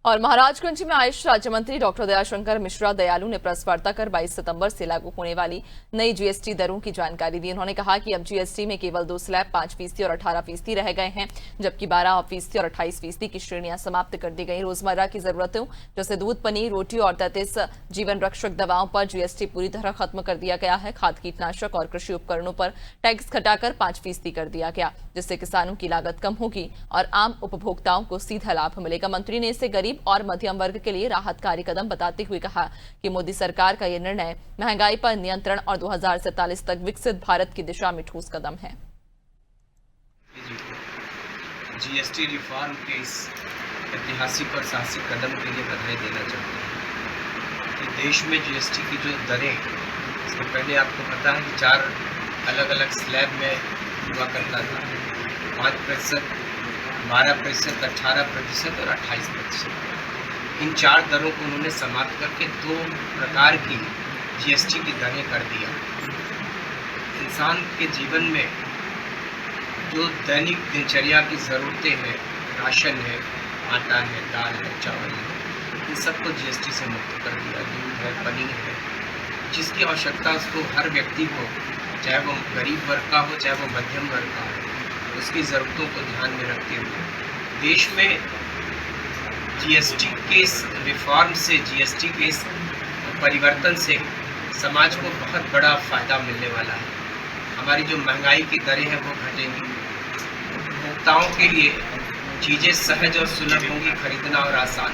और महाराजगंज में आयुष राज्य मंत्री डॉक्टर दयाशंकर मिश्रा दयालु ने प्रेस वार्ता कर 22 सितंबर से लागू होने वाली नई जीएसटी दरों की जानकारी दी। उन्होंने कहा कि अब जीएसटी में केवल 2 स्लैब 5% और 18% रह गए हैं, जबकि 12% और 28% की श्रेणियां समाप्त कर दी गई। रोजमर्रा की जरूरतों जैसे दूध, पनीर, रोटी और 33 जीवन रक्षक दवाओं पर जीएसटी पूरी तरह खत्म कर दिया गया है। खाद, कीटनाशक और कृषि उपकरणों पर टैक्स घटाकर 5% कर दिया गया, जिससे किसानों की लागत कम होगी और आम उपभोक्ताओं को सीधा लाभ मिलेगा। मंत्री ने इसे गरीब और मध्यम वर्ग के लिए राहतकारी कदम बताते हुए कहा कि मोदी सरकार का यह निर्णय महंगाई पर नियंत्रण और 2047 तक विकसित भारत की दिशा में ठोस कदम है। जीएसटी रिफॉर्म के इस ऐतिहासिक और साहसिक कदम के लिए बधाई देना चाहते हैं कि देश में जीएसटी की जो दरें, इससे पहले आपको पता है कि 4 अलग अलग स्लैब में हुआ करता था, 5%, 12%, 18% और 28%। इन 4 दरों को उन्होंने समाप्त करके 2 प्रकार की जीएसटी की दरें कर दिया। इंसान के जीवन में जो दैनिक दिनचर्या की ज़रूरतें हैं, राशन है, आटा है, दाल है, चावल है, इन सबको जीएसटी से मुक्त कर दिया। दूध है, पनीर है, जिसकी आवश्यकता उसको हर व्यक्ति को, चाहे वो गरीब वर्ग का हो, चाहे वो मध्यम वर्ग का हो, उसकी ज़रूरतों को ध्यान में रखते हुए देश में जीएसटी के इस रिफॉर्म से, जीएसटी के इस परिवर्तन से समाज को बहुत बड़ा फ़ायदा मिलने वाला है। हमारी जो महंगाई की दरें हैं वो घटेंगी, उपभोक्ताओं के लिए चीज़ें सहज और सुलभ होंगी, खरीदना और आसान।